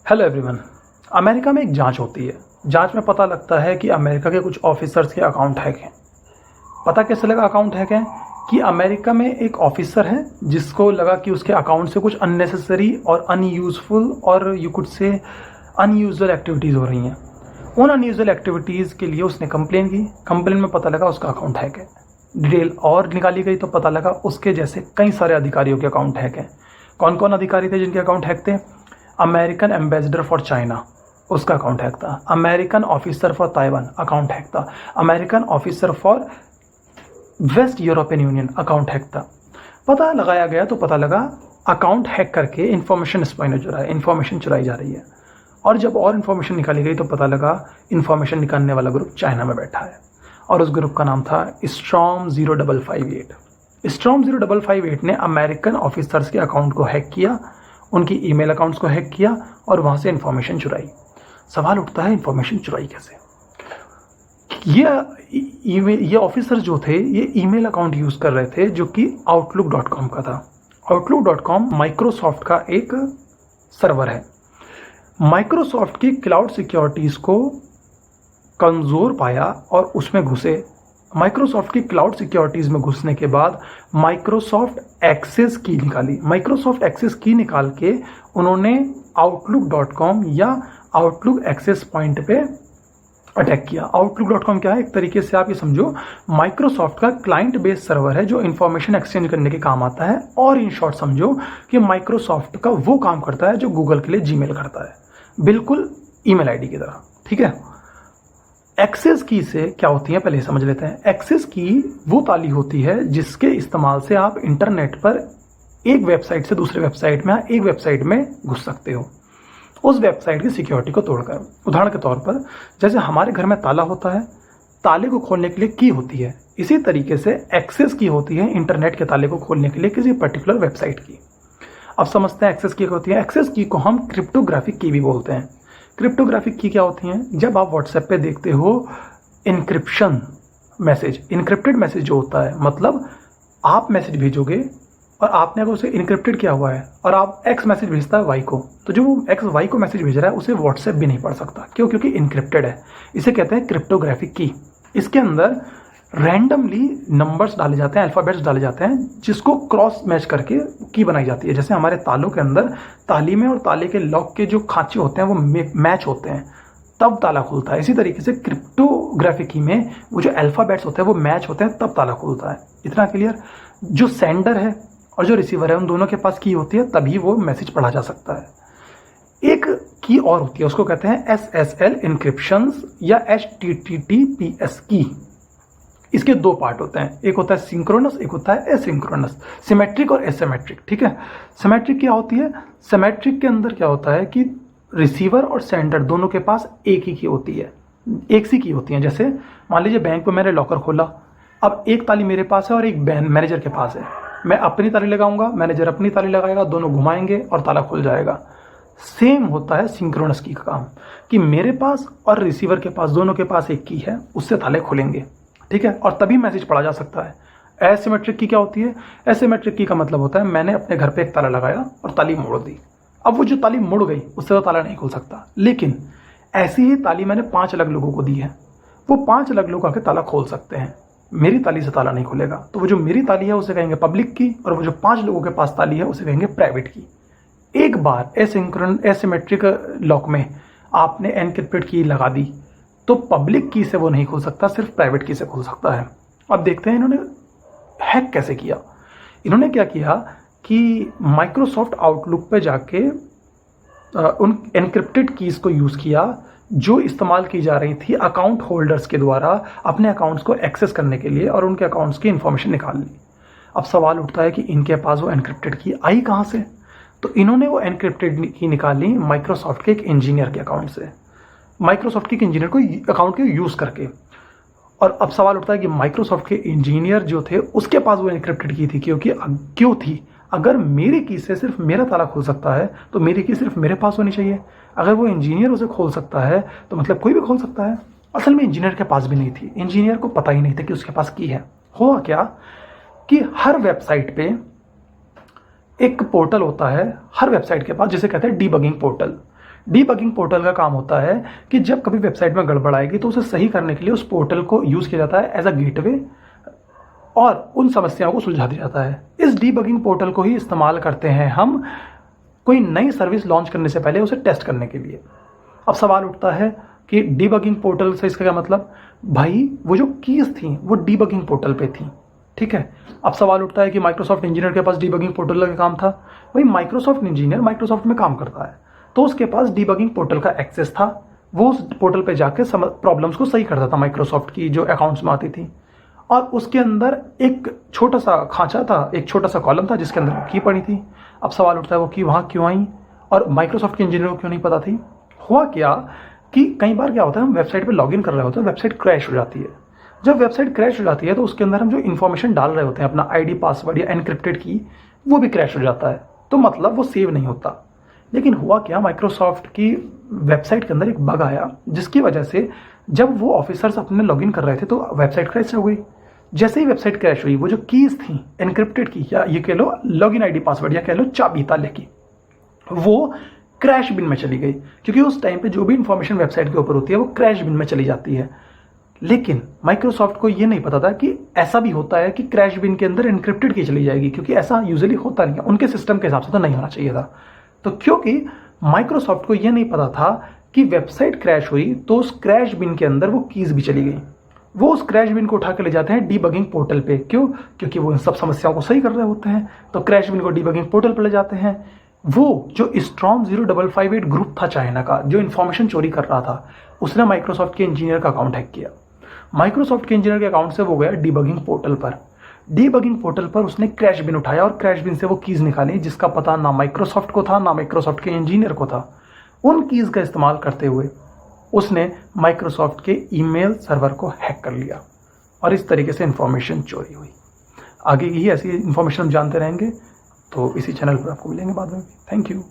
Hello everyone. America में एक जांच होती है। जांच में पता लगता है कि अमेरिका के कुछ ऑफिसर्स के अकाउंट हैक हैं। पता कैसे लगा अकाउंट हैक हैं? कि अमेरिका में एक ऑफिसर है जिसको लगा कि उसके अकाउंट से कुछ अननेसेसरी और अनयूजफुल और you could say unusual activities हो रही हैं। उन अनयूजुअल एक्टिविटीज़ के लिए उसने कंप्लेन की। कंप्लेन में पता लगा उसका अकाउंट हैक है। डिटेल और निकाली गई तो पता लगा उसके जैसे कई सारे अधिकारियों के अकाउंट हैक हैं। कौन कौन अधिकारी थे जिनके अकाउंट हैक थे? अमेरिकन एम्बेसडर फॉर चाइना, उसका अकाउंट हैक था। American officer for Taiwan, account hack था। American officer for West European Union, account hack था। पता लगाया गया तो पता लगा अकाउंट हैक करके इन्फॉर्मेशन स्पाइनर हो रहा है, इन्फॉर्मेशन चुराई जा रही है। और जब और इन्फॉर्मेशन निकाली गई तो पता लगा इन्फॉर्मेशन निकालने वाला ग्रुप चाइना में बैठा है और उस ग्रुप का नाम था स्टॉर्म 0558। स्टॉर्म 0558 ने अमेरिकन ऑफिसर्स के अकाउंट को हैक किया, उनकी ईमेल अकाउंट्स को हैक किया और वहां से इन्फॉर्मेशन चुराई। सवाल उठता है इन्फॉर्मेशन चुराई कैसे? ये ऑफिसर जो थे ये ईमेल अकाउंट यूज कर रहे थे जो कि outlook.com का था। outlook.com माइक्रोसॉफ्ट का एक सर्वर है। माइक्रोसॉफ्ट की क्लाउड सिक्योरिटीज को कमजोर पाया और उसमें घुसे। माइक्रोसॉफ्ट की क्लाउड सिक्योरिटीज में घुसने के बाद माइक्रोसॉफ्ट एक्सेस की निकाली। माइक्रोसॉफ्ट एक्सेस की निकाल के उन्होंने outlook.com या आउटलुक एक्सेस पॉइंट पे अटैक किया। outlook.com क्या है? एक तरीके से आप ये समझो माइक्रोसॉफ्ट का क्लाइंट बेस्ड सर्वर है जो इंफॉर्मेशन एक्सचेंज करने के काम आता है। और इन शॉर्ट समझो कि माइक्रोसॉफ्ट का वो काम करता है जो गूगल के लिए जीमेल करता है, बिल्कुल ईमेल आईडी की तरह। ठीक है। एक्सेस की से क्या होती है पहले समझ लेते हैं। एक्सेस की वो ताली होती है जिसके इस्तेमाल से आप इंटरनेट पर एक वेबसाइट से दूसरे वेबसाइट में या एक वेबसाइट में घुस सकते हो उस वेबसाइट की सिक्योरिटी को तोड़कर। उदाहरण के तौर पर जैसे हमारे घर में ताला होता है, ताले को खोलने के लिए की होती है, इसी तरीके से एक्सेस की होती है इंटरनेट के ताले को खोलने के लिए किसी पर्टिकुलर वेबसाइट की। अब समझते हैं एक्सेस की होती है। एक्सेस की को हम क्रिप्टोग्राफिक की भी बोलते हैं। क्रिप्टोग्राफिक की क्या होती हैं? जब आप व्हाट्सएप पे देखते हो इनक्रिप्शन मैसेज, इनक्रिप्टेड मैसेज जो होता है, मतलब आप मैसेज भेजोगे और आपने अगर उसे इनक्रिप्टेड किया हुआ है और आप एक्स मैसेज भेजता है वाई को, तो जो वो एक्स वाई को मैसेज भेज रहा है उसे व्हाट्सएप भी नहीं पढ़ सकता। क्यों? क्योंकि इनक्रिप्टेड है। इसे कहते हैं क्रिप्टोग्राफिक की। इसके अंदर रैंडमली नंबर्स डाले जाते हैं, अल्फाबेट्स डाले जाते हैं, जिसको क्रॉस मैच करके की बनाई जाती है। जैसे हमारे तालों के अंदर ताली में और ताले के लॉक के जो खांचे होते हैं वो मैच होते हैं, तब ताला खुलता है। इसी तरीके से क्रिप्टोग्राफिक की में वो जो अल्फाबेट्स होते हैं वो मैच होते हैं, तब ताला खुलता है। इतना क्लियर? जो सेंडर है और जो रिसीवर है उन दोनों के पास की होती है, तभी वो मैसेज पढ़ा जा सकता है। एक की और होती है, उसको कहते हैं SSL इंक्रिप्शन या HTTPS की। इसके दो पार्ट होते हैं, एक होता है सिंक्रोनस, एक होता है एसिंक्रोनस, सिमेट्रिक और एसिमेट्रिक। ठीक है। सिमेट्रिक क्या होती है? सिमेट्रिक के अंदर क्या होता है कि रिसीवर और सेंडर दोनों के पास एक ही की होती है, एक सी की होती है। जैसे मान लीजिए बैंक में मैंने लॉकर खोला, अब एक ताली मेरे पास है और एक मैनेजर के पास है। मैं अपनी ताली लगाऊंगा, मैनेजर अपनी ताली लगाएगा, दोनों घुमाएंगे और ताला खुल जाएगा। सेम होता है सिंक्रोनस की का काम कि मेरे पास और रिसीवर के पास, दोनों के पास एक की है, उससे ताले खुलेंगे। ठीक है। और तभी मैसेज पढ़ा जा सकता है। एसिमेट्रिक की क्या होती है? एसिमेट्रिक की का मतलब होता है मैंने अपने घर पे एक ताला लगाया और ताली मोड़ दी। अब वो जो ताली मुड़ गई उससे तो ताला नहीं खुल सकता, लेकिन ऐसी ही ताली मैंने 5 अलग लोगों को दी है, वो 5 अलग लोग आके ताला खोल सकते हैं। मेरी ताली से ताला नहीं खुलेगा, तो वो जो मेरी ताली है उसे कहेंगे पब्लिक की, और वो जो 5 लोगों के पास ताली है उसे कहेंगे प्राइवेट की। एक बार एसिमेट्रिक लॉक में आपने एनक्रिप्टेड की लगा दी तो पब्लिक की से वो नहीं खुल सकता, सिर्फ प्राइवेट की से खुल सकता है। अब देखते हैं इन्होंने हैक कैसे किया। इन्होंने क्या किया कि माइक्रोसॉफ्ट आउटलुक पे जाके उन एनक्रिप्टेड कीज को यूज किया जो इस्तेमाल की जा रही थी अकाउंट होल्डर्स के द्वारा अपने अकाउंट्स को एक्सेस करने के लिए, और उनके अकाउंट्स की इंफॉर्मेशन निकाल ली। अब सवाल उठता है कि इनके पास वो एनक्रिप्टेड की आई कहाँ से? तो इन्होंने वो एनक्रिप्टेड की निकाली माइक्रोसॉफ्ट के एक इंजीनियर के अकाउंट से, माइक्रोसॉफ्ट के एक इंजीनियर को अकाउंट के यूज करके। और अब सवाल उठता है कि माइक्रोसॉफ्ट के इंजीनियर जो थे उसके पास वो एनक्रिप्टेड की थी क्यों थी? अगर मेरी की से सिर्फ मेरा ताला खुल सकता है तो मेरी की सिर्फ मेरे पास होनी चाहिए। अगर वो इंजीनियर उसे खोल सकता है तो मतलब कोई भी खोल सकता है। असल में इंजीनियर के पास भी नहीं थी, इंजीनियर को पता ही नहीं था कि उसके पास की है। हुआ क्या कि हर वेबसाइट पे एक पोर्टल होता है, हर वेबसाइट के पास, जिसे कहते हैं डीबगिंग पोर्टल। डीबगिंग पोर्टल का काम होता है कि जब कभी वेबसाइट में गड़बड़ आएगी तो उसे सही करने के लिए उस पोर्टल को यूज़ किया जाता है एज अ गेटवे और उन समस्याओं को सुलझा दिया जाता है। इस डीबगिंग पोर्टल को ही इस्तेमाल करते हैं हम कोई नई सर्विस लॉन्च करने से पहले उसे टेस्ट करने के लिए। अब सवाल उठता है कि डीबगिंग पोर्टल से इसका क्या मतलब? भाई वो जो कीज़ थी वो डीबगिंग पोर्टल पे थी, ठीक है। अब सवाल उठता है कि माइक्रोसॉफ्ट इंजीनियर के पास डीबगिंग पोर्टल का काम था। भाई माइक्रोसॉफ्ट इंजीनियर माइक्रोसॉफ्ट में काम करता है तो उसके पास डीबगिंग पोर्टल का एक्सेस था। वो उस पोर्टल पे जाके प्रॉब्लम्स को सही करता था माइक्रोसॉफ्ट की जो अकाउंट्स में आती थी, और उसके अंदर एक छोटा सा खांचा था, एक छोटा सा कॉलम था जिसके अंदर की पड़ी थी। अब सवाल उठता है वो की वहाँ क्यों आई और माइक्रोसॉफ्ट के इंजीनियर को क्यों नहीं पता थी? हुआ क्या कि कई बार क्या होता है, हम वेबसाइट पे लॉगिन कर रहे होते हैं, वेबसाइट क्रैश हो जाती है। जब वेबसाइट क्रैश हो जाती है तो उसके अंदर हम जो इन्फॉर्मेशन डाल रहे होते हैं, अपना आईडी पासवर्ड या एनक्रिप्टेड की, वो भी क्रैश हो जाता है। तो मतलब वो सेव नहीं होता। लेकिन हुआ क्या, माइक्रोसॉफ्ट की वेबसाइट के अंदर एक बग आया जिसकी वजह से जब वो ऑफिसर्स अपने लॉगिन कर रहे थे तो वेबसाइट क्रैश हो गई। जैसे ही वेबसाइट क्रैश हुई, वो जो कीज़ थी एनक्रिप्टेड की, या ये कह लो लॉगिन आईडी पासवर्ड, या कह लो चाबी ताले की, वो क्रैश बिन में चली गई। क्योंकि उस टाइम पे जो भी इंफॉर्मेशन वेबसाइट के ऊपर होती है वो क्रैश बिन में चली जाती है। लेकिन माइक्रोसॉफ्ट को ये नहीं पता था कि ऐसा भी होता है कि क्रैश बिन के अंदर एनक्रिप्टेड की चली जाएगी, क्योंकि ऐसा यूजुअली होता नहीं है, उनके सिस्टम के हिसाब से तो नहीं होना चाहिए था। तो क्योंकि माइक्रोसॉफ्ट को ये नहीं पता था कि वेबसाइट क्रैश हुई तो उस क्रैश बिन के अंदर वो कीज़ भी चली गई। वो उस क्रैश बिन को उठा के ले जाते हैं डीबगिंग पोर्टल पे। क्यों? क्योंकि वो इन सब समस्याओं को सही कर रहे होते हैं। तो क्रैश बिन को डीबगिंग पोर्टल पर ले जाते हैं। वो जो स्ट्रॉन्ग 0558 ग्रुप था चाइना का, जो इन्फॉर्मेशन चोरी कर रहा था, उसने माइक्रोसॉफ्ट के इंजीनियर का अकाउंट हैक किया। माइक्रोसॉफ्ट के इंजीनियर के अकाउंट से वो गया डीबगिंग पोर्टल पर। डीबगिंग पोर्टल पर उसने क्रैश बिन उठाया और क्रैश बिन से वो कीज़ निकाली जिसका पता ना माइक्रोसॉफ्ट को था ना माइक्रोसॉफ्ट के इंजीनियर को था। उन कीज़ का इस्तेमाल करते हुए उसने माइक्रोसॉफ्ट के ईमेल सर्वर को हैक कर लिया और इस तरीके से इंफॉर्मेशन चोरी हुई। आगे ही ऐसी इंफॉर्मेशन हम जानते रहेंगे, तो इसी चैनल पर आपको मिलेंगे बाद में। Thank you.